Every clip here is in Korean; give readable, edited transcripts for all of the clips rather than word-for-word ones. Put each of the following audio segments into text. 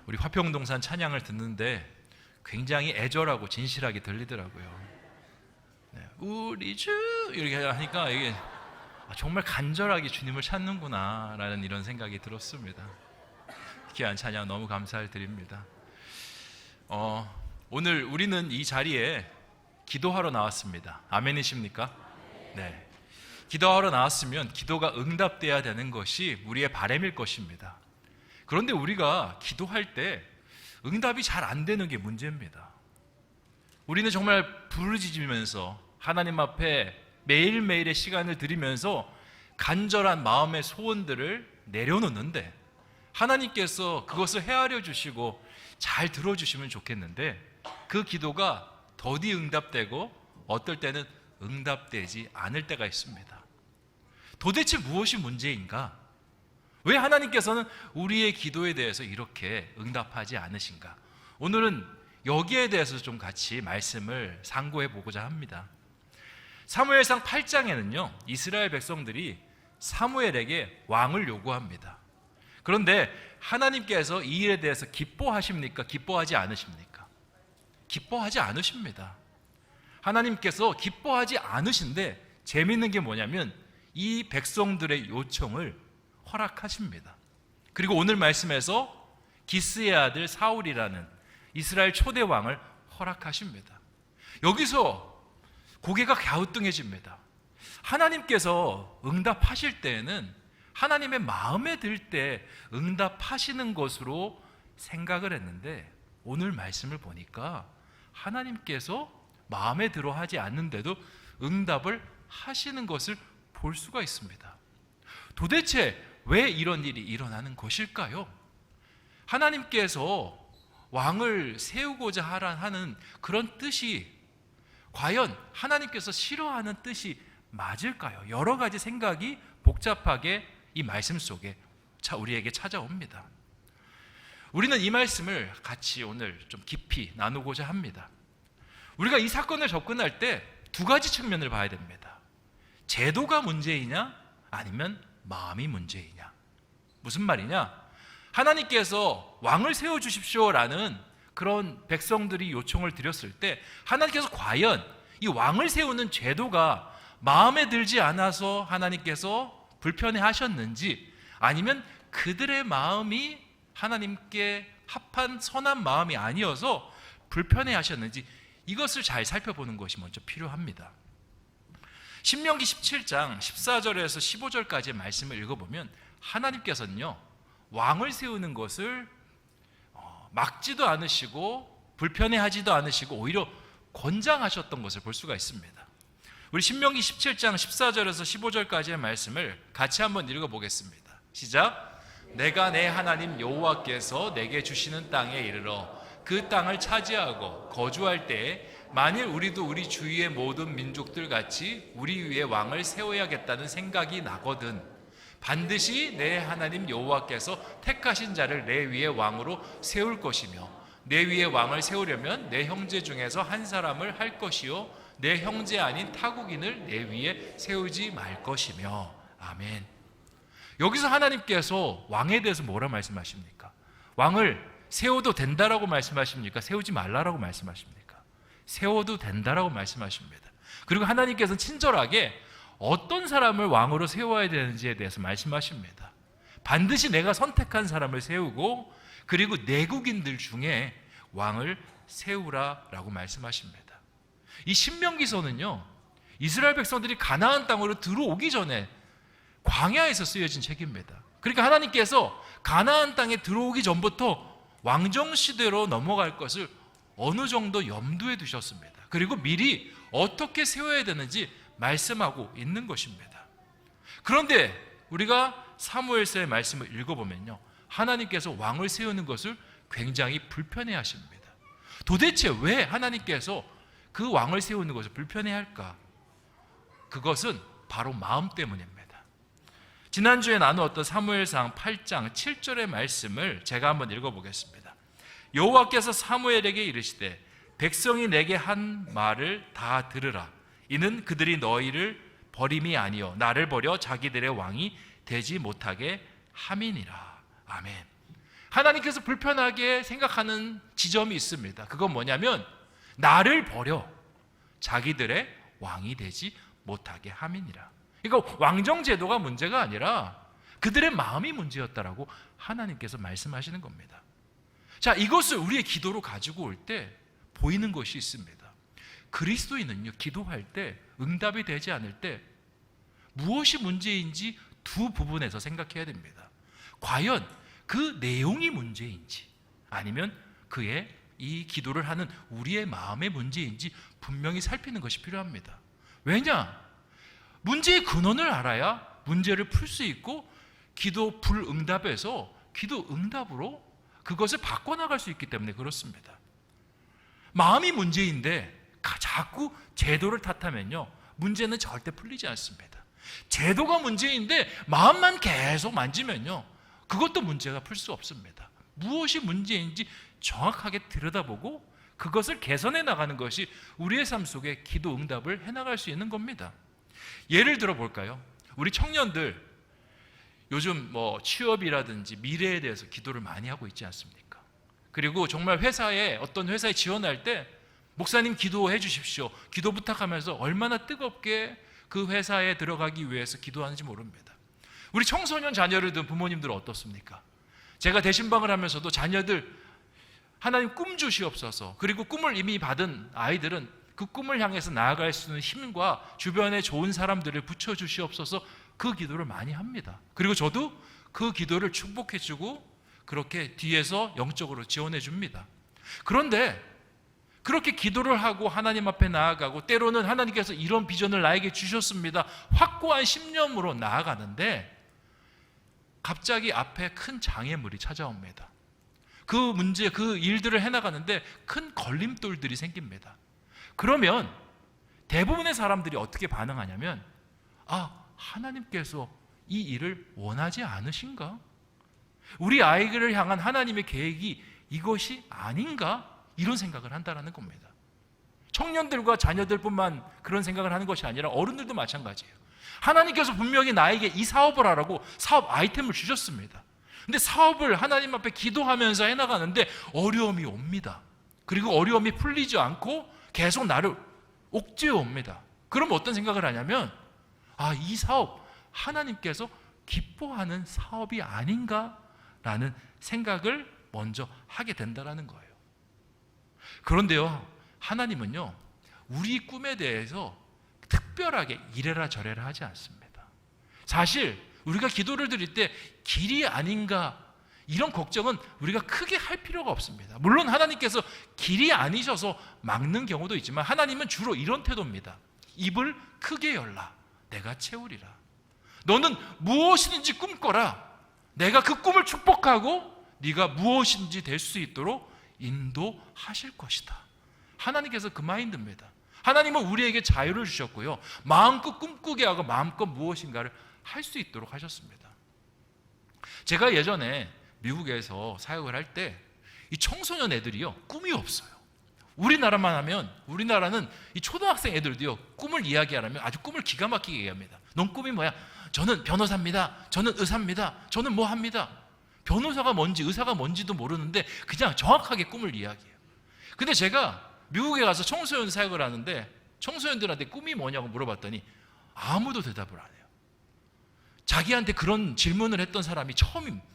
우리 화평동산 찬양을 듣는데 굉장히 애절하고 진실하게 들리더라고요. 네, 우리 주 이렇게 하니까 이게 정말 간절하게 주님을 찾는구나 라는 이런 생각이 들었습니다. 귀한 찬양 너무 감사드립니다. 오늘 우리는 이 자리에 기도하러 나왔습니다. 아멘이십니까? 네. 기도하러 나왔으면 기도가 응답돼야 되는 것이 우리의 바람일 것입니다. 그런데 우리가 기도할 때 응답이 잘 안 되는 게 문제입니다. 우리는 정말 부르짖으면서 하나님 앞에 매일매일의 시간을 드리면서 간절한 마음의 소원들을 내려놓는데 하나님께서 그것을 헤아려 주시고 잘 들어주시면 좋겠는데 그 기도가 더디 응답되고 어떨 때는 응답되지 않을 때가 있습니다. 도대체 무엇이 문제인가? 왜 하나님께서는 우리의 기도에 대해서 이렇게 응답하지 않으신가? 오늘은 여기에 대해서 좀 같이 말씀을 상고해 보고자 합니다. 사무엘상 8장에는요 이스라엘 백성들이 사무엘에게 왕을 요구합니다. 그런데 하나님께서 이 일에 대해서 기뻐하십니까? 기뻐하지 않으십니까? 기뻐하지 않으십니다. 하나님께서 기뻐하지 않으신데 재미있는 게 뭐냐면 이 백성들의 요청을 허락하십니다. 그리고 오늘 말씀에서 기스의 아들 사울이라는 이스라엘 초대 왕을 허락하십니다. 여기서 고개가 갸우뚱해집니다. 하나님께서 응답하실 때에는 하나님의 마음에 들 때 응답하시는 것으로 생각을 했는데 오늘 말씀을 보니까 하나님께서 마음에 들어 하지 않는데도 응답을 하시는 것을 볼 수가 있습니다. 도대체 왜 이런 일이 일어나는 것일까요? 하나님께서 왕을 세우고자 하는 그런 뜻이 과연 하나님께서 싫어하는 뜻이 맞을까요? 여러 가지 생각이 복잡하게 이 말씀 속에 우리에게 찾아옵니다. 우리는 이 말씀을 같이 오늘 좀 깊이 나누고자 합니다. 우리가 이 사건을 접근할 때 두 가지 측면을 봐야 됩니다. 제도가 문제이냐 아니면 마음이 문제이냐. 무슨 말이냐? 하나님께서 왕을 세워주십시오라는 그런 백성들이 요청을 드렸을 때 하나님께서 과연 이 왕을 세우는 제도가 마음에 들지 않아서 하나님께서 불편해 하셨는지 아니면 그들의 마음이 하나님께 합한 선한 마음이 아니어서 불편해 하셨는지 이것을 잘 살펴보는 것이 먼저 필요합니다. 신명기 17장 14절에서 15절까지의 말씀을 읽어보면 하나님께서는요 왕을 세우는 것을 막지도 않으시고 불편해하지도 않으시고 오히려 권장하셨던 것을 볼 수가 있습니다. 우리 신명기 17장 14절에서 15절까지의 말씀을 같이 한번 읽어보겠습니다. 시작. 내가 내 하나님 여호와께서 내게 주시는 땅에 이르러 그 땅을 차지하고 거주할 때에 만일 우리도 우리 주위의 모든 민족들 같이 우리 위에 왕을 세워야겠다는 생각이 나거든 반드시 내 하나님 여호와께서 택하신 자를 내 위에 왕으로 세울 것이며 내 위에 왕을 세우려면 내 형제 중에서 한 사람을 할 것이요 내 형제 아닌 타국인을 내 위에 세우지 말 것이며. 아멘. 여기서 하나님께서 왕에 대해서 뭐라 말씀하십니까? 왕을 세워도 된다라고 말씀하십니까? 세우지 말라라고 말씀하십니까? 세워도 된다라고 말씀하십니다. 그리고 하나님께서는 친절하게 어떤 사람을 왕으로 세워야 되는지에 대해서 말씀하십니다. 반드시 내가 선택한 사람을 세우고 그리고 내국인들 중에 왕을 세우라라고 말씀하십니다. 이 신명기서는요 이스라엘 백성들이 가나안 땅으로 들어오기 전에 광야에서 쓰여진 책입니다. 그러니까 하나님께서 가나안 땅에 들어오기 전부터 왕정시대로 넘어갈 것을 어느 정도 염두에 두셨습니다. 그리고 미리 어떻게 세워야 되는지 말씀하고 있는 것입니다. 그런데 우리가 사무엘서의 말씀을 읽어보면요 하나님께서 왕을 세우는 것을 굉장히 불편해 하십니다. 도대체 왜 하나님께서 그 왕을 세우는 것을 불편해 할까? 그것은 바로 마음 때문입니다. 지난주에 나누었던 사무엘상 8장 7절의 말씀을 제가 한번 읽어보겠습니다. 여호와께서 사무엘에게 이르시되 백성이 내게 한 말을 다 들으라. 이는 그들이 너희를 버림이 아니요 나를 버려 자기들의 왕이 되지 못하게 함이니라. 아멘. 하나님께서 불편하게 생각하는 지점이 있습니다. 그건 뭐냐면 나를 버려 자기들의 왕이 되지 못하게 함이니라. 이거 왕정 제도가 문제가 아니라 그들의 마음이 문제였다라고 하나님께서 말씀하시는 겁니다. 자, 이것을 우리의 기도로 가지고 올 때 보이는 것이 있습니다. 그리스도인은요, 기도할 때 응답이 되지 않을 때 무엇이 문제인지 두 부분에서 생각해야 됩니다. 과연 그 내용이 문제인지 아니면 그의 이 기도를 하는 우리의 마음의 문제인지 분명히 살피는 것이 필요합니다. 왜냐? 문제의 근원을 알아야 문제를 풀 수 있고 기도 불응답에서 기도 응답으로 그것을 바꿔나갈 수 있기 때문에 그렇습니다. 마음이 문제인데 자꾸 제도를 탓하면요, 문제는 절대 풀리지 않습니다. 제도가 문제인데 마음만 계속 만지면요, 그것도 문제가 풀 수 없습니다. 무엇이 문제인지 정확하게 들여다보고 그것을 개선해 나가는 것이 우리의 삶 속에 기도 응답을 해나갈 수 있는 겁니다. 예를 들어 볼까요? 우리 청년들 요즘 취업이라든지 미래에 대해서 기도를 많이 하고 있지 않습니까? 그리고 정말 어떤 회사에 지원할 때 목사님 기도해 주십시오, 기도 부탁하면서 얼마나 뜨겁게 그 회사에 들어가기 위해서 기도하는지 모릅니다. 우리 청소년 자녀를 둔 부모님들은 어떻습니까? 제가 대신방을 하면서도 자녀들 하나님 꿈 주시옵소서, 그리고 꿈을 이미 받은 아이들은 그 꿈을 향해서 나아갈 수 있는 힘과 주변에 좋은 사람들을 붙여주시옵소서, 그 기도를 많이 합니다. 그리고 저도 그 기도를 축복해주고 그렇게 뒤에서 영적으로 지원해 줍니다. 그런데 그렇게 기도를 하고 하나님 앞에 나아가고 때로는 하나님께서 이런 비전을 나에게 주셨습니다, 확고한 신념으로 나아가는데 갑자기 앞에 큰 장애물이 찾아옵니다. 그 문제, 그 일들을 해나가는데 큰 걸림돌들이 생깁니다. 그러면 대부분의 사람들이 어떻게 반응하냐면, 하나님께서 이 일을 원하지 않으신가? 우리 아이들을 향한 하나님의 계획이 이것이 아닌가? 이런 생각을 한다는 겁니다. 청년들과 자녀들뿐만 그런 생각을 하는 것이 아니라 어른들도 마찬가지예요. 하나님께서 분명히 나에게 이 사업을 하라고 사업 아이템을 주셨습니다. 근데 사업을 하나님 앞에 기도하면서 해나가는데 어려움이 옵니다. 그리고 어려움이 풀리지 않고 계속 나를 옥죄어 옵니다. 그럼 어떤 생각을 하냐면, 이 사업 하나님께서 기뻐하는 사업이 아닌가라는 생각을 먼저 하게 된다는 거예요. 그런데요, 하나님은요, 우리 꿈에 대해서 특별하게 이래라 저래라 하지 않습니다. 사실 우리가 기도를 드릴 때 길이 아닌가 이런 걱정은 우리가 크게 할 필요가 없습니다. 물론 하나님께서 길이 아니셔서 막는 경우도 있지만 하나님은 주로 이런 태도입니다. 입을 크게 열라, 내가 채우리라. 너는 무엇이든지 꿈꿔라, 내가 그 꿈을 축복하고 네가 무엇인지 될 수 있도록 인도하실 것이다. 하나님께서 그 마인드입니다. 하나님은 우리에게 자유를 주셨고요, 마음껏 꿈꾸게 하고 마음껏 무엇인가를 할 수 있도록 하셨습니다. 제가 예전에 미국에서 사역을 할 때 이 청소년 애들이요, 꿈이 없어요. 우리나라만 하면, 우리나라는 이 초등학생 애들도요, 꿈을 이야기하려면 아주 꿈을 기가 막히게 얘기합니다. 넌 꿈이 뭐야? 저는 변호사입니다, 저는 의사입니다, 저는 뭐 합니다. 변호사가 뭔지 의사가 뭔지도 모르는데 그냥 정확하게 꿈을 이야기해요. 근데 제가 미국에 가서 청소년 사역을 하는데 청소년들한테 꿈이 뭐냐고 물어봤더니 아무도 대답을 안 해요. 자기한테 그런 질문을 했던 사람이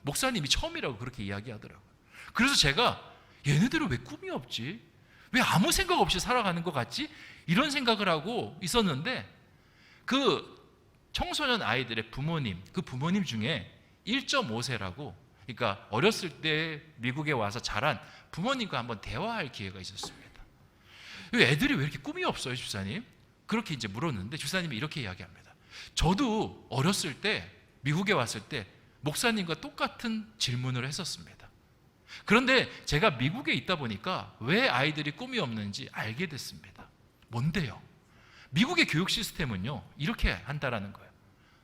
목사님이 처음이라고 그렇게 이야기하더라고요. 그래서 제가 얘네들은 왜 꿈이 없지? 왜 아무 생각 없이 살아가는 것 같지? 이런 생각을 하고 있었는데 그 청소년 아이들의 부모님, 그 부모님 중에 1.5세라고, 그러니까 어렸을 때 미국에 와서 자란 부모님과 한번 대화할 기회가 있었습니다. 애들이 왜 이렇게 꿈이 없어요, 집사님? 그렇게 이제 물었는데 집사님이 이렇게 이야기합니다. 저도 어렸을 때 미국에 왔을 때 목사님과 똑같은 질문을 했었습니다. 그런데 제가 미국에 있다 보니까 왜 아이들이 꿈이 없는지 알게 됐습니다. 뭔데요? 미국의 교육 시스템은요, 이렇게 한다라는 거예요.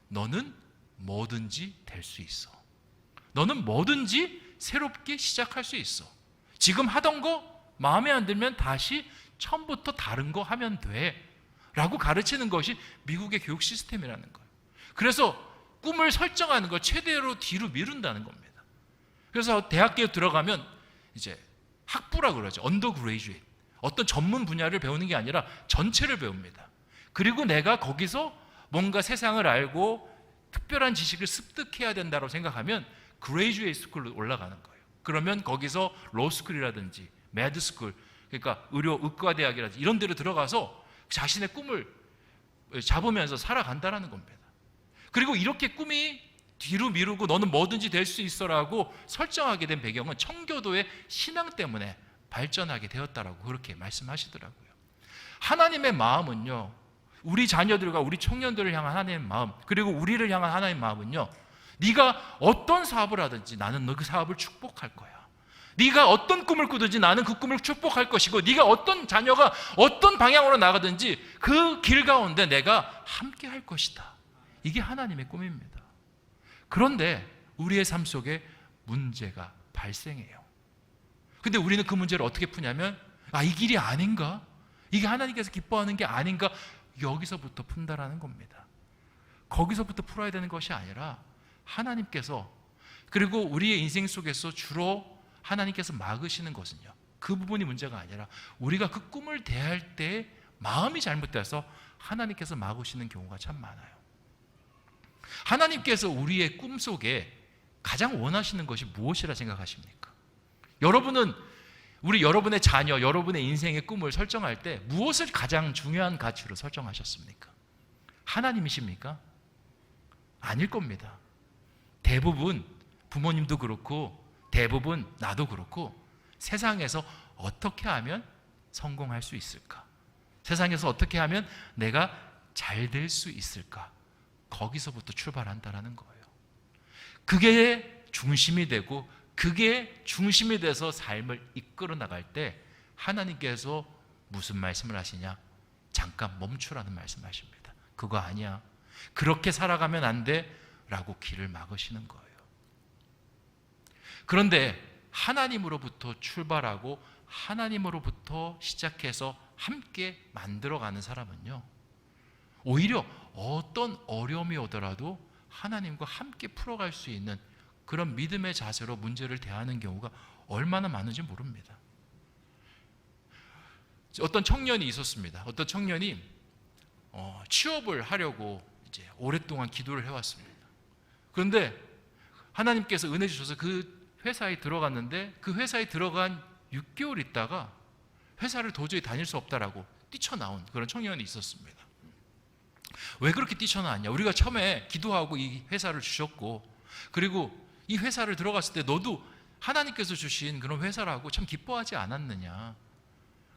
너는 뭐든지 될 수 있어. 너는 뭐든지 새롭게 시작할 수 있어. 지금 하던 거 마음에 안 들면 다시 처음부터 다른 거 하면 돼 라고 가르치는 것이 미국의 교육 시스템이라는 거예요. 그래서 꿈을 설정하는 걸 최대로 뒤로 미룬다는 겁니다. 그래서 대학교에 들어가면 이제 학부라 그러죠. 언더그레이주에이트. 어떤 전문 분야를 배우는 게 아니라 전체를 배웁니다. 그리고 내가 거기서 뭔가 세상을 알고 특별한 지식을 습득해야 된다고 생각하면 그레이주에이트 스쿨로 올라가는 거예요. 그러면 거기서 로스쿨이라든지 매드스쿨, 그러니까 의과대학이라든지 이런 데로 들어가서 자신의 꿈을 잡으면서 살아간다는 겁니다. 그리고 이렇게 꿈이 뒤로 미루고 너는 뭐든지 될 수 있어라고 설정하게 된 배경은 청교도의 신앙 때문에 발전하게 되었다라고 그렇게 말씀하시더라고요. 하나님의 마음은요, 우리 자녀들과 우리 청년들을 향한 하나님의 마음, 그리고 우리를 향한 하나님의 마음은요, 네가 어떤 사업을 하든지 나는 너 그 사업을 축복할 거야. 네가 어떤 꿈을 꾸든지 나는 그 꿈을 축복할 것이고, 네가 어떤 자녀가 어떤 방향으로 나가든지 그 길 가운데 내가 함께 할 것이다. 이게 하나님의 꿈입니다. 그런데 우리의 삶 속에 문제가 발생해요. 근데 우리는 그 문제를 어떻게 푸냐면, 이 길이 아닌가? 이게 하나님께서 기뻐하는 게 아닌가? 여기서부터 푼다라는 겁니다. 거기서부터 풀어야 되는 것이 아니라 하나님께서, 그리고 우리의 인생 속에서 주로 하나님께서 막으시는 것은요, 그 부분이 문제가 아니라 우리가 그 꿈을 대할 때 마음이 잘못돼서 하나님께서 막으시는 경우가 참 많아요. 하나님께서 우리의 꿈 속에 가장 원하시는 것이 무엇이라 생각하십니까? 여러분은 여러분의 자녀, 여러분의 인생의 꿈을 설정할 때 무엇을 가장 중요한 가치로 설정하셨습니까? 하나님이십니까? 아닐 겁니다. 대부분 부모님도 그렇고 대부분 나도 그렇고 세상에서 어떻게 하면 성공할 수 있을까? 세상에서 어떻게 하면 내가 잘 될 수 있을까? 거기서부터 출발한다는 거예요. 그게 중심이 되고 그게 중심이 돼서 삶을 이끌어 나갈 때 하나님께서 무슨 말씀을 하시냐? 잠깐 멈추라는 말씀하십니다. 그거 아니야. 그렇게 살아가면 안 돼 라고 길을 막으시는 거예요. 그런데 하나님으로부터 출발하고 하나님으로부터 시작해서 함께 만들어가는 사람은요, 오히려 어떤 어려움이 오더라도 하나님과 함께 풀어갈 수 있는 그런 믿음의 자세로 문제를 대하는 경우가 얼마나 많은지 모릅니다. 어떤 청년이 있었습니다. 어떤 청년이 취업을 하려고 이제 오랫동안 기도를 해왔습니다. 그런데 하나님께서 은혜 주셔서 그 회사에 들어갔는데 그 회사에 들어간 6개월 있다가 회사를 도저히 다닐 수 없다라고 뛰쳐나온 그런 청년이 있었습니다. 왜 그렇게 뛰쳐나왔냐? 우리가 처음에 기도하고 이 회사를 주셨고, 그리고 이 회사를 들어갔을 때 너도 하나님께서 주신 그런 회사라고 참 기뻐하지 않았느냐?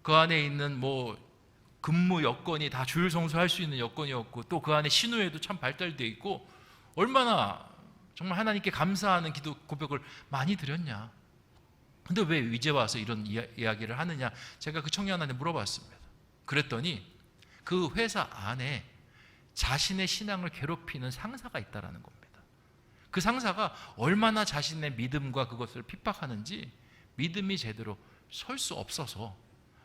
그 안에 있는 근무 여건이 다 주일 성수할 수 있는 여건이었고, 또 그 안에 신우회도 참 발달되어 있고, 얼마나 정말 하나님께 감사하는 기도 고백을 많이 드렸냐? 근데 왜 이제 와서 이런 이야기를 하느냐? 제가 그 청년한테 물어봤습니다. 그랬더니 그 회사 안에 자신의 신앙을 괴롭히는 상사가 있다는 겁니다. 그 상사가 얼마나 자신의 믿음과 그것을 핍박하는지 믿음이 제대로 설 수 없어서,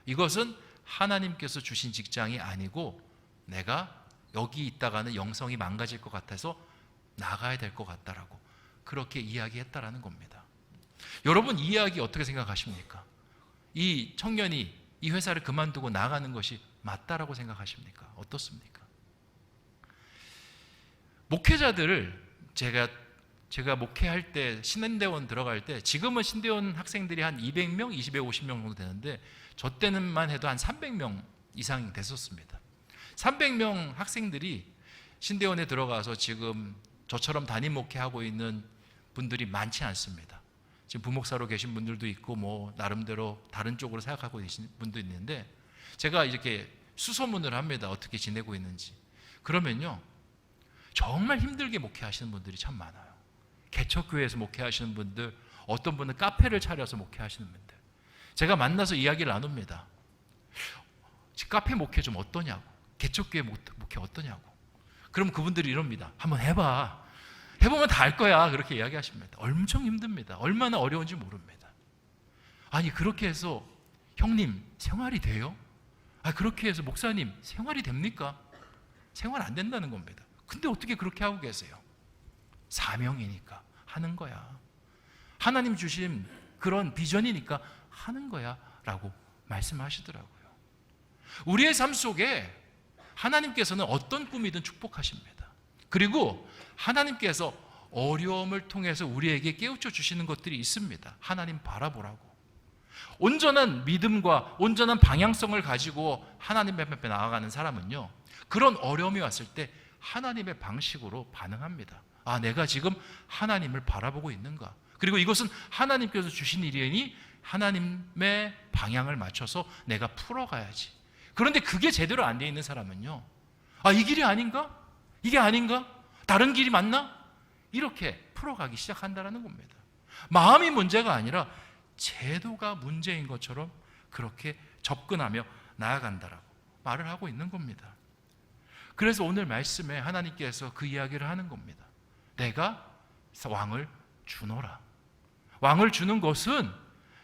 이것은 하나님께서 주신 직장이 아니고 내가 여기 있다가는 영성이 망가질 것 같아서 나가야 될 것 같다라고 그렇게 이야기했다라는 겁니다. 여러분, 이 이야기 어떻게 생각하십니까? 이 청년이 이 회사를 그만두고 나가는 것이 맞다라고 생각하십니까? 어떻습니까? 목회자들을 제가 목회할 때 신대원 들어갈 때, 지금은 신대원 학생들이 한 200명, 250명 정도 되는데 저 때는만 해도 한 300명 이상 됐었습니다. 300명 학생들이 신대원에 들어가서 지금 저처럼 담임 목회하고 있는 분들이 많지 않습니다. 지금 부목사로 계신 분들도 있고 나름대로 다른 쪽으로 생각하고 계신 분도 있는데, 제가 이렇게 수소문을 합니다. 어떻게 지내고 있는지. 그러면요, 정말 힘들게 목회하시는 분들이 참 많아요. 개척교회에서 목회하시는 분들, 어떤 분은 카페를 차려서 목회하시는 분들, 제가 만나서 이야기를 나눕니다. 카페 목회 좀 어떠냐고, 개척교회 목회 어떠냐고. 그럼 그분들이 이럽니다. 한번 해봐. 해보면 다 알 거야. 그렇게 이야기하십니다. 엄청 힘듭니다. 얼마나 어려운지 모릅니다. 아니, 그렇게 해서 형님 생활이 돼요? 그렇게 해서 목사님 생활이 됩니까? 생활 안 된다는 겁니다. 근데 어떻게 그렇게 하고 계세요? 사명이니까 하는 거야. 하나님 주신 그런 비전이니까 하는 거야 라고 말씀하시더라고요. 우리의 삶 속에 하나님께서는 어떤 꿈이든 축복하십니다. 그리고 하나님께서 어려움을 통해서 우리에게 깨우쳐 주시는 것들이 있습니다. 하나님 바라보라고. 온전한 믿음과 온전한 방향성을 가지고 하나님 앞에 나아가는 사람은요, 그런 어려움이 왔을 때 하나님의 방식으로 반응합니다. 아, 내가 지금 하나님을 바라보고 있는가? 그리고 이것은 하나님께서 주신 일이니 하나님의 방향을 맞춰서 내가 풀어가야지. 그런데 그게 제대로 안 돼 있는 사람은요, 아, 이 길이 아닌가? 이게 아닌가? 다른 길이 맞나? 이렇게 풀어가기 시작한다는 겁니다. 마음이 문제가 아니라 제도가 문제인 것처럼 그렇게 접근하며 나아간다라고 말을 하고 있는 겁니다. 그래서 오늘 말씀에 하나님께서 그 이야기를 하는 겁니다. 내가 왕을 주노라. 왕을 주는 것은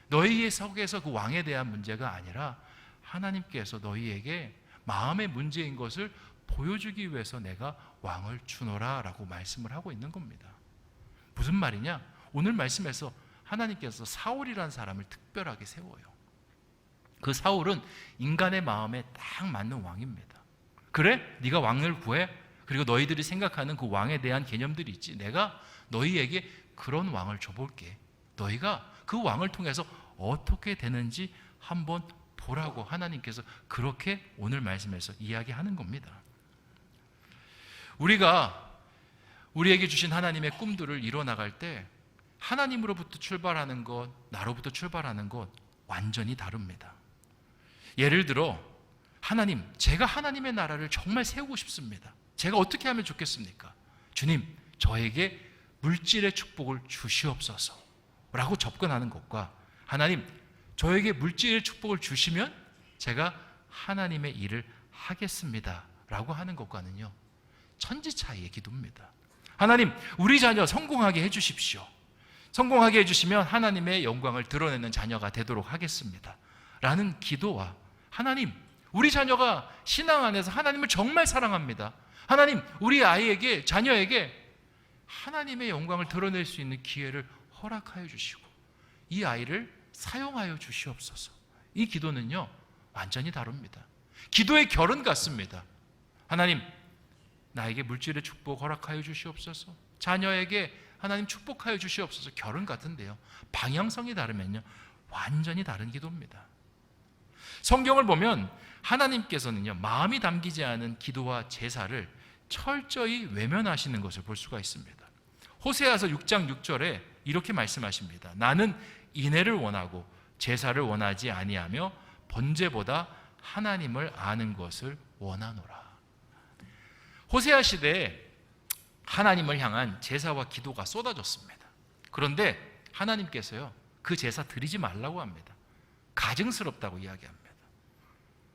너희의 속에서 그 왕에 대한 문제가 아니라 하나님께서 너희에게 마음의 문제인 것을 보여주기 위해서 내가 왕을 주노라 라고 말씀을 하고 있는 겁니다. 무슨 말이냐? 오늘 말씀에서 하나님께서 사울이라는 사람을 특별하게 세워요. 그 사울은 인간의 마음에 딱 맞는 왕입니다. 그래? 네가 왕을 구해? 그리고 너희들이 생각하는 그 왕에 대한 개념들이 있지. 내가 너희에게 그런 왕을 줘볼게. 너희가 그 왕을 통해서 어떻게 되는지 한번 보라고 하나님께서 그렇게 오늘 말씀에서 이야기하는 겁니다. 우리가 우리에게 주신 하나님의 꿈들을 이뤄나갈 때 하나님으로부터 출발하는 것, 나로부터 출발하는 것 완전히 다릅니다. 예를 들어 하나님, 제가 하나님의 나라를 정말 세우고 싶습니다. 제가 어떻게 하면 좋겠습니까? 주님, 저에게 물질의 축복을 주시옵소서 라고 접근하는 것과 하나님, 저에게 물질의 축복을 주시면 제가 하나님의 일을 하겠습니다 라고 하는 것과는요, 천지 차이의 기도입니다. 하나님, 우리 자녀 성공하게 해주십시오. 성공하게 해주시면 하나님의 영광을 드러내는 자녀가 되도록 하겠습니다 라는 기도와 하나님, 우리 자녀가 신앙 안에서 하나님을 정말 사랑합니다. 하나님, 우리 아이에게, 자녀에게 하나님의 영광을 드러낼 수 있는 기회를 허락하여 주시고 이 아이를 사용하여 주시옵소서. 이 기도는요, 완전히 다릅니다. 기도의 결은 같습니다. 하나님, 나에게 물질의 축복 허락하여 주시옵소서. 자녀에게 하나님 축복하여 주시옵소서. 결은 같은데요, 방향성이 다르면요, 완전히 다른 기도입니다. 성경을 보면 하나님께서는요, 마음이 담기지 않은 기도와 제사를 철저히 외면하시는 것을 볼 수가 있습니다. 호세아서 6장 6절에 이렇게 말씀하십니다. 나는 인애를 원하고 제사를 원하지 아니하며 번제보다 하나님을 아는 것을 원하노라. 호세아 시대에 하나님을 향한 제사와 기도가 쏟아졌습니다. 그런데 하나님께서요, 그 제사 드리지 말라고 합니다. 가증스럽다고 이야기합니다.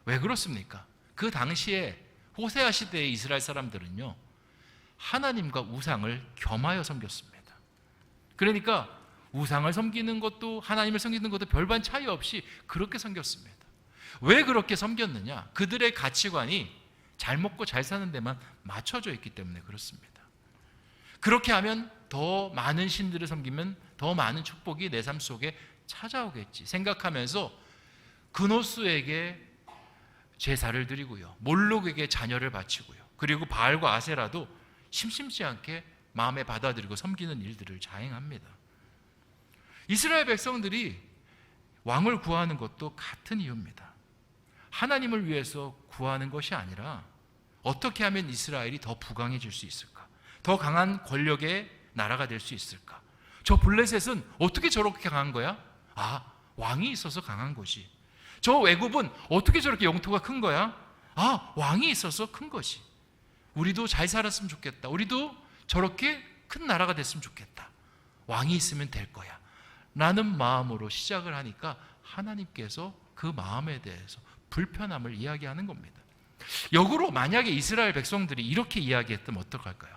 왜 그렇습니까? 그 당시에 호세아 시대의 이스라엘 사람들은요, 하나님과 우상을 겸하여 섬겼습니다. 그러니까 우상을 섬기는 것도 하나님을 섬기는 것도 별반 차이 없이 그렇게 섬겼습니다. 왜 그렇게 섬겼느냐? 그들의 가치관이 잘 먹고 잘 사는 데만 맞춰져 있기 때문에 그렇습니다. 그렇게 하면 더 많은 신들을 섬기면 더 많은 축복이 내 삶 속에 찾아오겠지 생각하면서 그노스에게 제사를 드리고요, 몰록에게 자녀를 바치고요, 그리고 바알과 아세라도 심심치 않게 마음에 받아들이고 섬기는 일들을 자행합니다. 이스라엘 백성들이 왕을 구하는 것도 같은 이유입니다. 하나님을 위해서 구하는 것이 아니라 어떻게 하면 이스라엘이 더 부강해질 수 있을까? 더 강한 권력의 나라가 될 수 있을까? 저 블레셋은 어떻게 저렇게 강한 거야? 아, 왕이 있어서 강한 거지. 저 애굽은 어떻게 저렇게 영토가 큰 거야? 아, 왕이 있어서 큰 것이. 우리도 잘 살았으면 좋겠다. 우리도 저렇게 큰 나라가 됐으면 좋겠다. 왕이 있으면 될 거야 라는 마음으로 시작을 하니까 하나님께서 그 마음에 대해서 불편함을 이야기하는 겁니다. 역으로 만약에 이스라엘 백성들이 이렇게 이야기했다면 어떡할까요?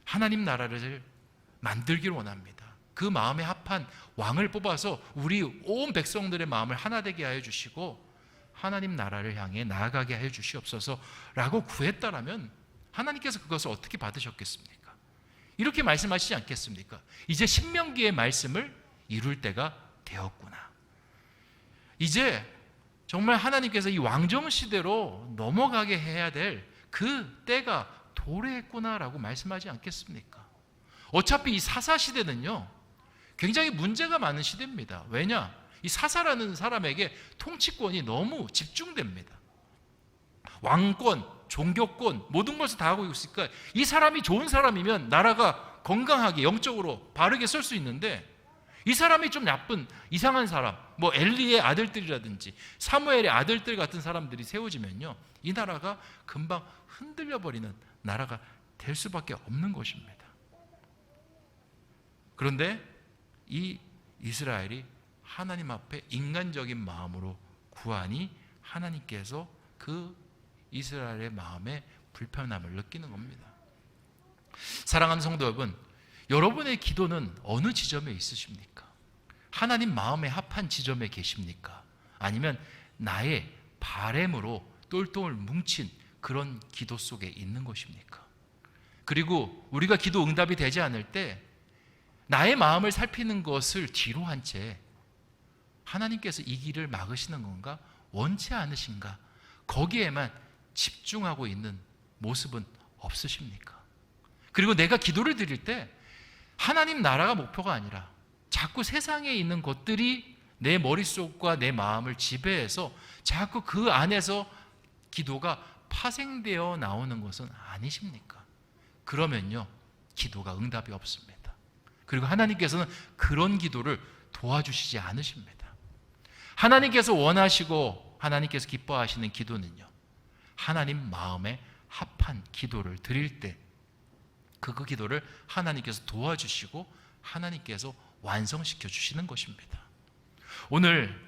하나님 나라를 만들기를 원합니다. 그 마음에 합한 왕을 뽑아서 우리 온 백성들의 마음을 하나 되게 하여 주시고 하나님 나라를 향해 나아가게 하여 주시옵소서 라고 구했다라면 하나님께서 그것을 어떻게 받으셨겠습니까? 이렇게 말씀하시지 않겠습니까? 이제 신명기의 말씀을 이룰 때가 되었구나. 이제 정말 하나님께서 이 왕정 시대로 넘어가게 해야 될 그 때가 도래했구나라고 말씀하지 않겠습니까? 어차피 이 사사 시대는요, 굉장히 문제가 많은 시대입니다. 왜냐? 이 사사라는 사람에게 통치권이 너무 집중됩니다. 왕권, 종교권, 모든 것을 다 하고 있으니까 이 사람이 좋은 사람이면 나라가 건강하게 영적으로 바르게 설 수 있는데, 이 사람이 좀 나쁜 이상한 사람, 뭐 엘리의 아들들이라든지 사무엘의 아들들 같은 사람들이 세워지면요, 이 나라가 금방 흔들려 버리는 나라가 될 수밖에 없는 것입니다. 그런데 이 이스라엘이 하나님 앞에 인간적인 마음으로 구하니 하나님께서 그 이스라엘의 마음에 불편함을 느끼는 겁니다. 사랑하는 성도 여러분, 여러분의 기도는 어느 지점에 있으십니까? 하나님 마음에 합한 지점에 계십니까? 아니면 나의 바램으로 똘똘 뭉친 그런 기도 속에 있는 것입니까? 그리고 우리가 기도 응답이 되지 않을 때 나의 마음을 살피는 것을 뒤로 한 채 하나님께서 이 길을 막으시는 건가? 원치 않으신가? 거기에만 집중하고 있는 모습은 없으십니까? 그리고 내가 기도를 드릴 때 하나님 나라가 목표가 아니라 자꾸 세상에 있는 것들이 내 머릿속과 내 마음을 지배해서 자꾸 그 안에서 기도가 파생되어 나오는 것은 아니십니까? 그러면요, 기도가 응답이 없습니다. 그리고 하나님께서는 그런 기도를 도와주시지 않으십니다. 하나님께서 원하시고 하나님께서 기뻐하시는 기도는요, 하나님 마음에 합한 기도를 드릴 때 그 기도를 하나님께서 도와주시고 하나님께서 완성시켜 주시는 것입니다. 오늘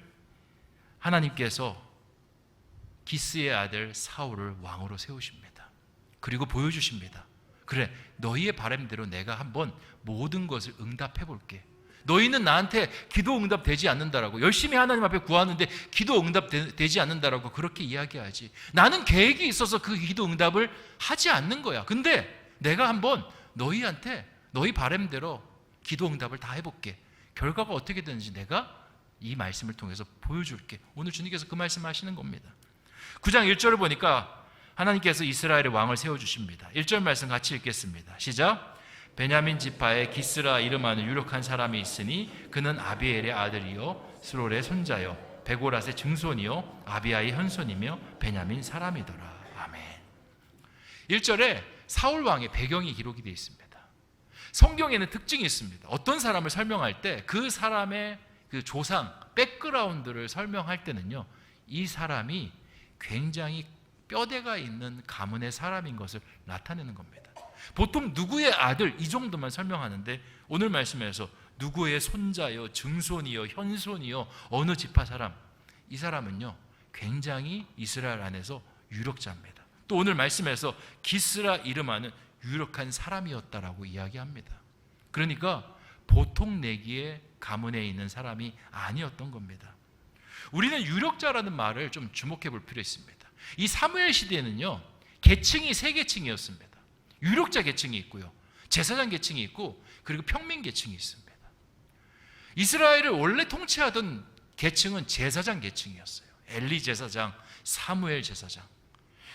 하나님께서 기스의 아들 사울을 왕으로 세우십니다. 그리고 보여주십니다. 그래, 너희의 바람대로 내가 한번 모든 것을 응답해 볼게. 너희는 나한테 기도 응답 되지 않는다라고, 열심히 하나님 앞에 구하는데 기도 응답 되지 않는다라고 그렇게 이야기하지. 나는 계획이 있어서 그 기도 응답을 하지 않는 거야. 근데 내가 한번 너희한테 너희 바람대로 기도 응답을 다 해볼게. 결과가 어떻게 되는지 내가 이 말씀을 통해서 보여줄게. 오늘 주님께서 그 말씀 하시는 겁니다. 9장 1절을 보니까 하나님께서 이스라엘의 왕을 세워주십니다. 1절 말씀 같이 읽겠습니다. 시작. 베냐민 지파에 기스라 이름하는 유력한 사람이 있으니 그는 아비엘의 아들이요 스롤의 손자요 베고랏의 증손이요 아비아의 현손이며 베냐민 사람이더라. 아멘. 1절에 사울 왕의 배경이 기록이 되어 있습니다. 성경에는 특징이 있습니다. 어떤 사람을 설명할 때 그 사람의 그 조상, 백그라운드를 설명할 때는요, 이 사람이 굉장히 뼈대가 있는 가문의 사람인 것을 나타내는 겁니다. 보통 누구의 아들 이 정도만 설명하는데 오늘 말씀에서 누구의 손자요, 증손이요, 현손이요, 어느 지파 사람, 이 사람은요 굉장히 이스라엘 안에서 유력자입니다. 또 오늘 말씀에서 기스라 이름하는 유력한 사람이었다라고 이야기합니다. 그러니까 보통 내기의 가문에 있는 사람이 아니었던 겁니다. 우리는 유력자라는 말을 좀 주목해 볼 필요 있습니다. 이 사무엘 시대에는요 계층이 세 계층이었습니다. 유력자 계층이 있고요, 제사장 계층이 있고, 그리고 평민 계층이 있습니다. 이스라엘을 원래 통치하던 계층은 제사장 계층이었어요. 엘리 제사장, 사무엘 제사장.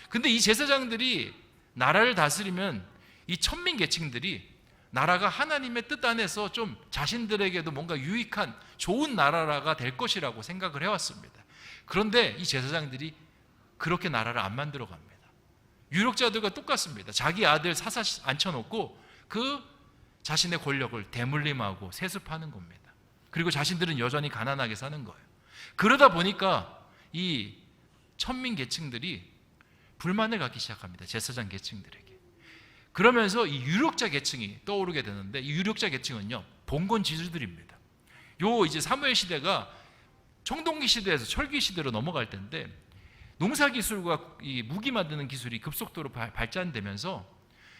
근데 이 제사장들이 나라를 다스리면 이 천민 계층들이 나라가 하나님의 뜻 안에서 좀 자신들에게도 뭔가 유익한 좋은 나라가 될 것이라고 생각을 해왔습니다. 그런데 이 제사장들이 그렇게 나라를 안 만들어 갑니다. 유력자들과 똑같습니다. 자기 아들 사사 앉혀놓고 그 자신의 권력을 대물림하고 세습하는 겁니다. 그리고 자신들은 여전히 가난하게 사는 거예요. 그러다 보니까 이 천민 계층들이 불만을 갖기 시작합니다. 제사장 계층들에게. 그러면서 이 유력자 계층이 떠오르게 되는데, 이 유력자 계층은요 봉건 지주들입니다. 요 이제 사무엘 시대가 청동기 시대에서 철기 시대로 넘어갈 때인데, 농사 기술과 이 무기 만드는 기술이 급속도로 발전되면서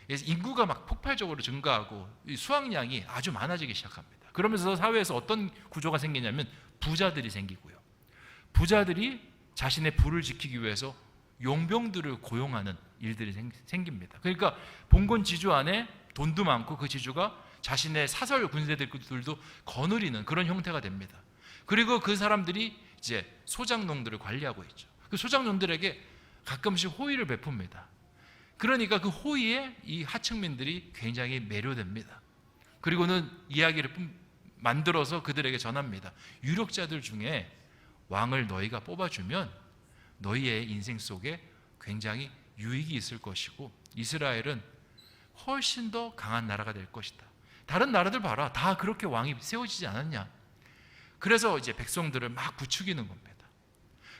인구가 막 폭발적으로 증가하고 수확량이 아주 많아지기 시작합니다. 그러면서 사회에서 어떤 구조가 생기냐면 부자들이 생기고요, 부자들이 자신의 부를 지키기 위해서 용병들을 고용하는 일들이 생깁니다. 그러니까 봉건 지주 안에 돈도 많고 그 지주가 자신의 사설 군대들도 거느리는 그런 형태가 됩니다. 그리고 그 사람들이 이제 소작농들을 관리하고 있죠. 그 소작농들에게 가끔씩 호의를 베풉니다. 그러니까 그 호의에 이 하층민들이 굉장히 매료됩니다. 그리고는 이야기를 만들어서 그들에게 전합니다. 유력자들 중에 왕을 너희가 뽑아주면 너희의 인생 속에 굉장히 유익이 있을 것이고 이스라엘은 훨씬 더 강한 나라가 될 것이다. 다른 나라들 봐라, 다 그렇게 왕이 세워지지 않았냐. 그래서 이제 백성들을 막 부추기는 겁니다.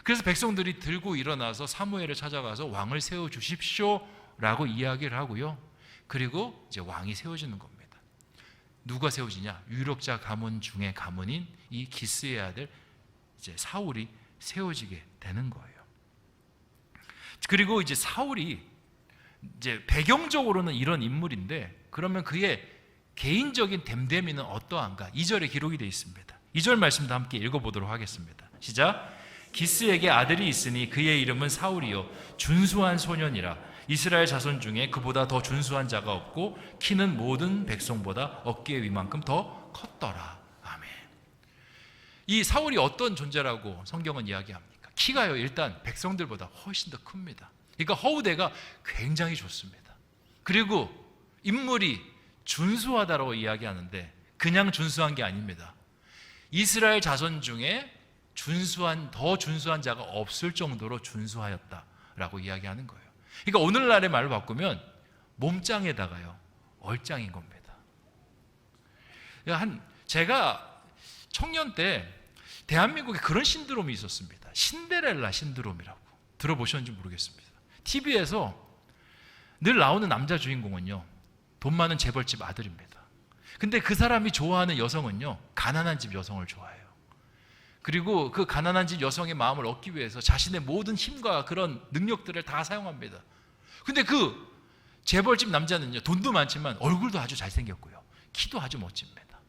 그래서 백성들이 들고 일어나서 사무엘을 찾아가서 왕을 세워주십시오 라고 이야기를 하고요. 그리고 이제 왕이 세워지는 겁니다. 누가 세워지냐? 유력자 가문 중에 가문인 이 기스의 아들 이제 사울이 세워지게 되는 거예요. 그리고 이제 사울이 이제 배경적으로는 이런 인물인데 그러면 그의 개인적인 됨됨이는 어떠한가? 2절에 기록이 되어 있습니다. 2절 말씀도 함께 읽어보도록 하겠습니다. 시작. 기스에게 아들이 있으니 그의 이름은 사울이요 준수한 소년이라. 이스라엘 자손 중에 그보다 더 준수한 자가 없고 키는 모든 백성보다 어깨 위만큼 더 컸더라. 아멘. 이 사울이 어떤 존재라고 성경은 이야기합니까? 키가요 일단 백성들보다 훨씬 더 큽니다. 그러니까 허우대가 굉장히 좋습니다. 그리고 인물이 준수하다라고 이야기하는데 그냥 준수한 게 아닙니다. 이스라엘 자손 중에 더 준수한 자가 없을 정도로 준수하였다라고 이야기하는 거예요. 그러니까 오늘날의 말로 바꾸면 몸짱에다가요 얼짱인 겁니다. 제가 청년 때 대한민국에 그런 신드롬이 있었습니다. 신데렐라 신드롬이라고 들어보셨는지 모르겠습니다. TV에서 늘 나오는 남자 주인공은요 돈 많은 재벌집 아들입니다. 근데 그 사람이 좋아하는 여성은요 가난한 집 여성을 좋아해요. 그리고 그 가난한 집 여성의 마음을 얻기 위해서 자신의 모든 힘과 그런 능력들을 다 사용합니다. 근데 그 재벌집 남자는요 돈도 많지만 얼굴도 아주 잘생겼고요 키도 아주 멋집니다.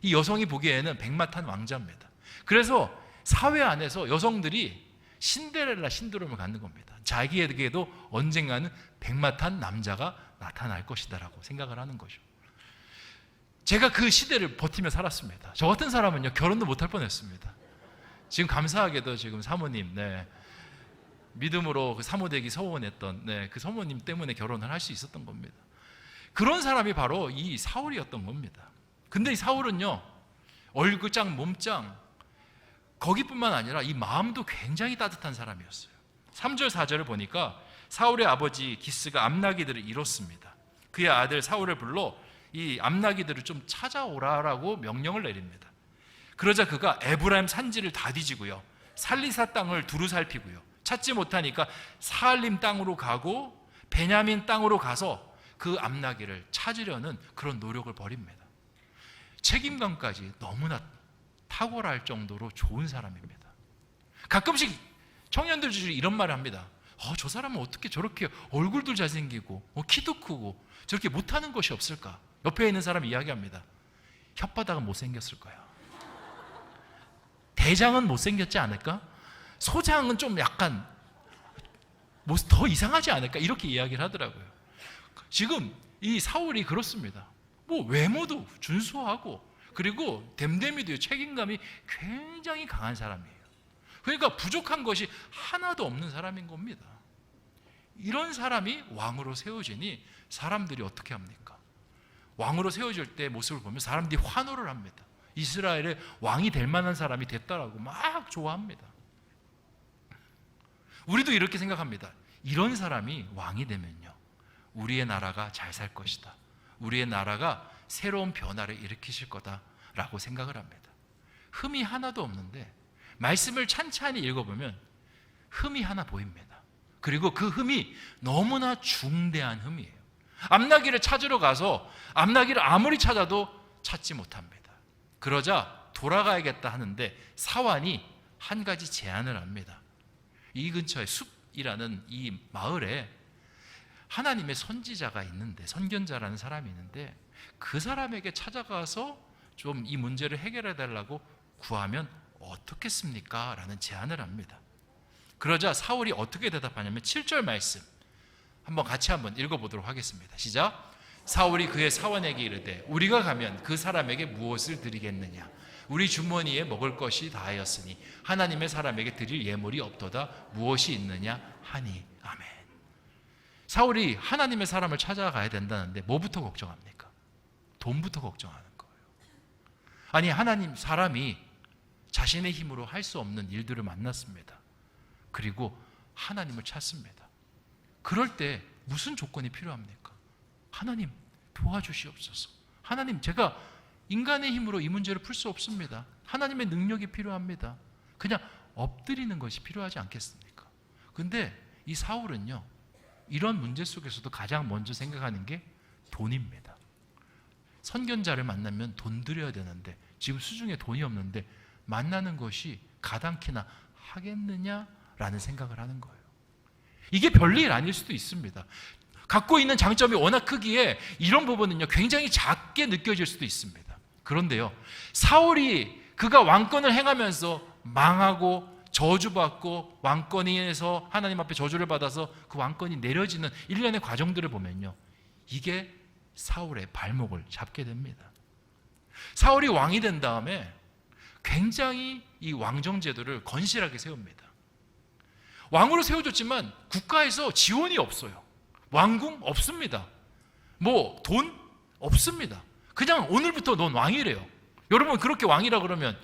이 여성이 보기에는 백마탄 왕자입니다. 그래서 사회 안에서 여성들이 신데렐라 신드롬을 갖는 겁니다. 자기에게도 언젠가는 백마탄 남자가 나타날 것이다라고 생각을 하는 거죠. 제가 그 시대를 버티며 살았습니다. 저 같은 사람은요 결혼도 못할 뻔했습니다. 지금 감사하게도 지금 사모님 믿음으로 그 사모되기 서원했던 그 사모님 때문에 결혼을 할 수 있었던 겁니다. 그런 사람이 바로 이 사울이었던 겁니다. 근데 이 사울은요 얼굴짱 몸짱 거기뿐만 아니라 이 마음도 굉장히 따뜻한 사람이었어요. 3절 4절을 보니까 사울의 아버지 기스가 암나기들을 잃었습니다. 그의 아들 사울을 불러 이 암나기들을 좀 찾아오라라고 명령을 내립니다. 그러자 그가 에브라임 산지를 다 뒤지고요 살리사 땅을 두루 살피고요 찾지 못하니까 사알림 땅으로 가고 베냐민 땅으로 가서 그 암나기를 찾으려는 그런 노력을 벌입니다. 책임감까지 너무나 탁월할 정도로 좋은 사람입니다. 가끔씩 청년들 중에 이런 말을 합니다. 저 사람은 어떻게 저렇게 얼굴도 잘생기고 키도 크고 저렇게 못하는 것이 없을까? 옆에 있는 사람이 이야기합니다. 혓바닥은 못생겼을 거야. 대장은 못생겼지 않을까? 소장은 좀 약간 더 이상하지 않을까? 이렇게 이야기를 하더라고요. 지금 이 사울이 그렇습니다. 외모도 준수하고 그리고 됨됨이도 책임감이 굉장히 강한 사람이에요. 그러니까 부족한 것이 하나도 없는 사람인 겁니다. 이런 사람이 왕으로 세워지니 사람들이 어떻게 합니까? 왕으로 세워질 때 모습을 보면 사람들이 환호를 합니다. 이스라엘의 왕이 될 만한 사람이 됐다라고 막 좋아합니다. 우리도 이렇게 생각합니다. 이런 사람이 왕이 되면요 우리의 나라가 잘 살 것이다. 우리의 나라가 새로운 변화를 일으키실 거다라고 생각을 합니다. 흠이 하나도 없는데 말씀을 찬찬히 읽어보면 흠이 하나 보입니다. 그리고 그 흠이 너무나 중대한 흠이에요. 암나기를 찾으러 가서 암나기를 아무리 찾아도 찾지 못합니다. 그러자 돌아가야겠다 하는데 사환이 한 가지 제안을 합니다. 이 근처에 숲이라는 이 마을에 하나님의 선지자가 있는데 선견자라는 사람이 있는데 그 사람에게 찾아가서 좀 이 문제를 해결해 달라고 구하면 어떻겠습니까? 라는 제안을 합니다. 그러자 사울이 어떻게 대답하냐면 7절 말씀 같이 한번 읽어보도록 하겠습니다. 시작. 사울이 그의 사원에게 이르되 우리가 가면 그 사람에게 무엇을 드리겠느냐? 우리 주머니에 먹을 것이 다하였으니 하나님의 사람에게 드릴 예물이 없도다. 무엇이 있느냐 하니. 아멘. 사울이 하나님의 사람을 찾아가야 된다는데 뭐부터 걱정합니까? 돈부터 걱정하는 거예요. 아니, 하나님 사람이 자신의 힘으로 할 수 없는 일들을 만났습니다. 그리고 하나님을 찾습니다. 그럴 때 무슨 조건이 필요합니까? 하나님 도와주시옵소서. 하나님, 제가 인간의 힘으로 이 문제를 풀 수 없습니다. 하나님의 능력이 필요합니다. 그냥 엎드리는 것이 필요하지 않겠습니까? 근데 이 사울은요, 이런 문제 속에서도 가장 먼저 생각하는 게 돈입니다. 선견자를 만나면 돈 드려야 되는데 지금 수중에 돈이 없는데 만나는 것이 가당키나 하겠느냐라는 생각을 하는 거예요. 이게 별일 아닐 수도 있습니다. 갖고 있는 장점이 워낙 크기에 이런 부분은요 굉장히 작게 느껴질 수도 있습니다. 그런데요, 사울이 그가 왕권을 행하면서 망하고 저주받고 왕권에서 하나님 앞에 저주를 받아서 그 왕권이 내려지는 일련의 과정들을 보면요, 이게 사울의 발목을 잡게 됩니다. 사울이 왕이 된 다음에 굉장히 이 왕정제도를 건실하게 세웁니다. 왕으로 세워줬지만 국가에서 지원이 없어요. 왕궁 없습니다. 뭐 돈 없습니다. 그냥 오늘부터 넌 왕이래요. 여러분, 그렇게 왕이라 그러면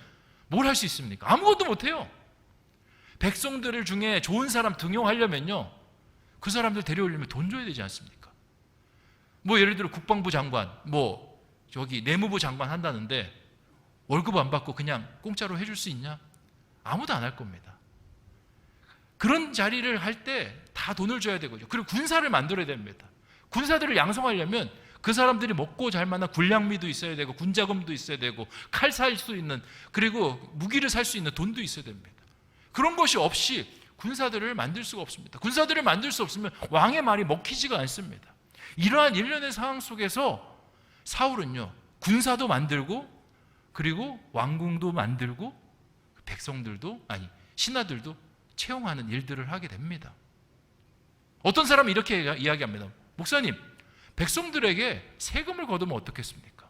뭘 할 수 있습니까? 아무것도 못해요. 백성들 중에 좋은 사람 등용하려면요, 그 사람들 데려오려면 돈 줘야 되지 않습니까? 뭐 예를 들어 국방부 장관, 뭐 저기 내무부 장관 한다는데 월급 안 받고 그냥 공짜로 해줄 수 있냐? 아무도 안 할 겁니다. 그런 자리를 할 때 다 돈을 줘야 되거든요. 그리고 군사를 만들어야 됩니다. 군사들을 양성하려면 그 사람들이 먹고 잘 만한 군량미도 있어야 되고 군자금도 있어야 되고 칼 살 수 있는, 그리고 무기를 살 수 있는 돈도 있어야 됩니다. 그런 것이 없이 군사들을 만들 수가 없습니다. 군사들을 만들 수 없으면 왕의 말이 먹히지가 않습니다. 이러한 일련의 상황 속에서 사울은요, 군사도 만들고 그리고 왕궁도 만들고 백성들도, 아니 신하들도 채용하는 일들을 하게 됩니다. 어떤 사람은 이렇게 이야기합니다. 목사님, 백성들에게 세금을 거두면 어떻겠습니까?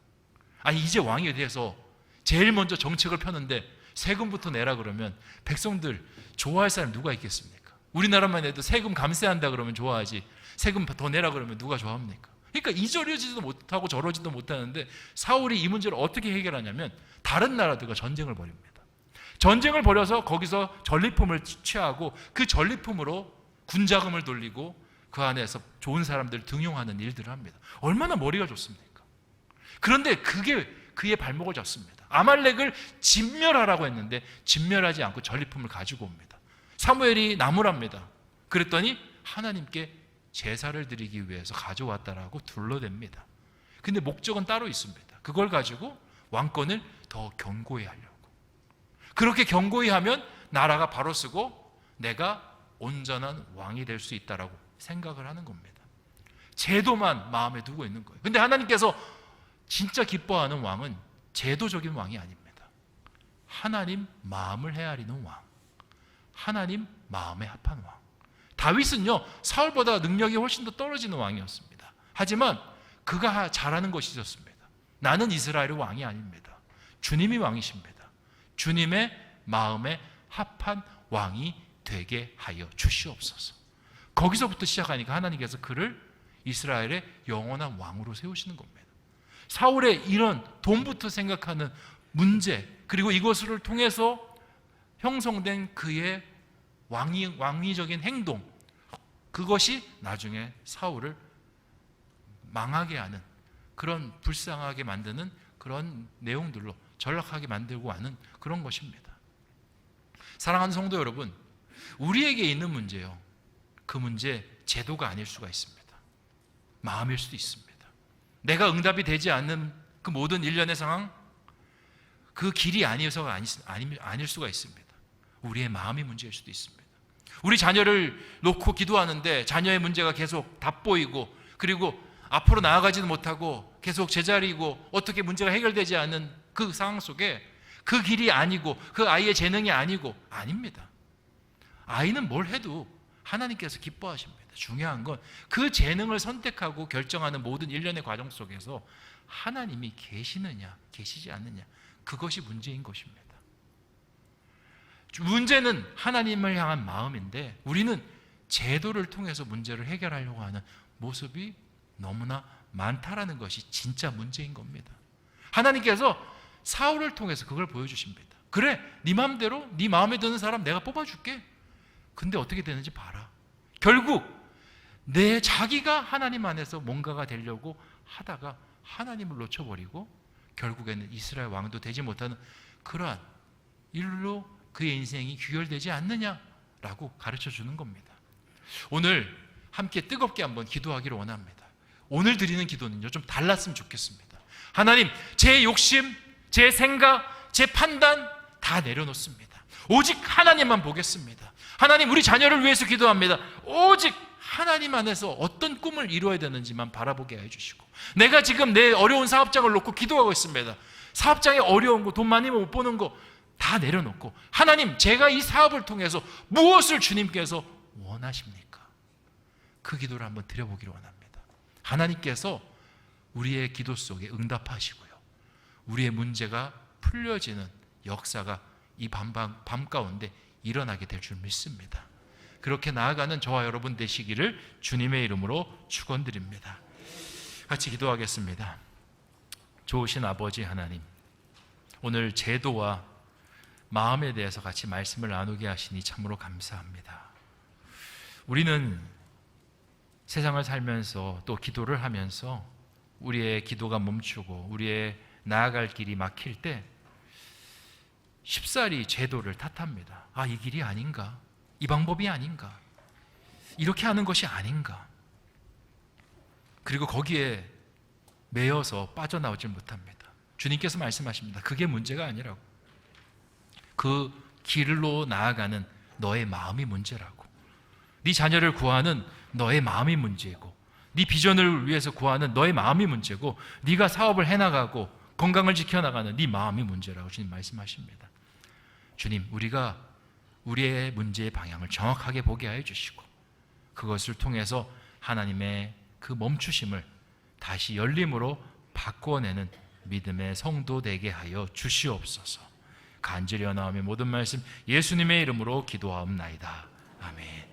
아니, 이제 왕이 돼서 제일 먼저 정책을 펴는데 세금부터 내라 그러면 백성들 좋아할 사람이 누가 있겠습니까? 우리나라만 해도 세금 감세한다 그러면 좋아하지, 세금 더 내라 그러면 누가 좋아합니까? 그러니까 이저러지도 못하고 저러지도 못하는데 사울이 이 문제를 어떻게 해결하냐면 다른 나라들과 전쟁을 벌입니다. 전쟁을 벌여서 거기서 전리품을 취하고 그 전리품으로 군자금을 돌리고 그 안에서 좋은 사람들을 등용하는 일들을 합니다. 얼마나 머리가 좋습니까? 그런데 그게 그의 발목을 잡습니다. 아말렉을 진멸하라고 했는데 진멸하지 않고 전리품을 가지고 옵니다. 사무엘이 나무랍니다. 그랬더니 하나님께 제사를 드리기 위해서 가져왔다라고 둘러댑니다. 근데 목적은 따로 있습니다. 그걸 가지고 왕권을 더 견고히 하려고. 그렇게 견고히 하면 나라가 바로 서고 내가 온전한 왕이 될 수 있다라고 생각을 하는 겁니다. 제도만 마음에 두고 있는 거예요. 근데 하나님께서 진짜 기뻐하는 왕은 제도적인 왕이 아닙니다. 하나님 마음을 헤아리는 왕, 하나님 마음에 합한 왕. 다윗은요, 사울보다 능력이 훨씬 더 떨어지는 왕이었습니다. 하지만 그가 잘하는 것이 있었습니다. 나는 이스라엘의 왕이 아닙니다. 주님이 왕이십니다. 주님의 마음에 합한 왕이 되게 하여 주시옵소서. 거기서부터 시작하니까 하나님께서 그를 이스라엘의 영원한 왕으로 세우시는 겁니다. 사울의 이런 돈부터 생각하는 문제, 그리고 이것을 통해서 형성된 그의 왕위적인 행동, 그것이 나중에 사울을 망하게 하는, 그런 불쌍하게 만드는 그런 내용들로 전락하게 만들고 하는 그런 것입니다. 사랑하는 성도 여러분, 우리에게 있는 문제요, 그 문제 제도가 아닐 수가 있습니다. 마음일 수도 있습니다. 내가 응답이 되지 않는 그 모든 일련의 상황, 그 길이 아니어서가 아닐 수가 있습니다. 우리의 마음이 문제일 수도 있습니다. 우리 자녀를 놓고 기도하는데 자녀의 문제가 계속 닫보이고, 그리고 앞으로 나아가지는 못하고 계속 제자리고 어떻게 문제가 해결되지 않는 그 상황 속에 그 길이 아니고 그 아이의 재능이 아니고, 아닙니다. 아이는 뭘 해도 하나님께서 기뻐하십니다. 중요한 건 그 재능을 선택하고 결정하는 모든 일련의 과정 속에서 하나님이 계시느냐 계시지 않느냐, 그것이 문제인 것입니다. 문제는 하나님을 향한 마음인데 우리는 제도를 통해서 문제를 해결하려고 하는 모습이 너무나 많다라는 것이 진짜 문제인 겁니다. 하나님께서 사울을 통해서 그걸 보여주십니다. 그래, 네 마음대로 네 마음에 드는 사람 내가 뽑아줄게. 근데 어떻게 되는지 봐라. 결국 내 자기가 하나님 안에서 뭔가가 되려고 하다가 하나님을 놓쳐버리고 결국에는 이스라엘 왕도 되지 못하는 그러한 일로 그의 인생이 귀결되지 않느냐라고 가르쳐주는 겁니다. 오늘 함께 뜨겁게 한번 기도하기를 원합니다. 오늘 드리는 기도는요, 좀 달랐으면 좋겠습니다. 하나님, 제 욕심, 제 생각, 제 판단 다 내려놓습니다. 오직 하나님만 보겠습니다. 하나님, 우리 자녀를 위해서 기도합니다. 오직 하나님 안에서 어떤 꿈을 이루어야 되는지만 바라보게 해주시고, 내가 지금 내 어려운 사업장을 놓고 기도하고 있습니다. 사업장에 어려운 거, 돈 많이 못 버는 거 다 내려놓고, 하나님, 제가 이 사업을 통해서 무엇을 주님께서 원하십니까? 그 기도를 한번 드려보기를 원합니다. 하나님께서 우리의 기도 속에 응답하시고요, 우리의 문제가 풀려지는 역사가 이 밤 가운데 일어나게 될 줄 믿습니다. 그렇게 나아가는 저와 여러분 되시기를 주님의 이름으로 축원드립니다. 같이 기도하겠습니다. 좋으신 아버지 하나님, 오늘 제도와 마음에 대해서 같이 말씀을 나누게 하시니 참으로 감사합니다. 우리는 세상을 살면서 또 기도를 하면서 우리의 기도가 멈추고 우리의 나아갈 길이 막힐 때 쉽사리 제도를 탓합니다. 아, 이 길이 아닌가? 이 방법이 아닌가? 이렇게 하는 것이 아닌가? 그리고 거기에 매여서 빠져나오질 못합니다. 주님께서 말씀하십니다. 그게 문제가 아니라고. 그 길로 나아가는 너의 마음이 문제라고. 네 자녀를 구하는 너의 마음이 문제고, 네 비전을 위해서 구하는 너의 마음이 문제고, 네가 사업을 해나가고 건강을 지켜나가는 네 마음이 문제라고 주님 말씀하십니다. 주님, 우리가 우리의 문제의 방향을 정확하게 보게 하여 주시고, 그것을 통해서 하나님의 그 멈추심을 다시 열림으로 바꾸어내는 믿음의 성도 되게 하여 주시옵소서. 간절히 원하오며 모든 말씀 예수님의 이름으로 기도하옵나이다. 아멘.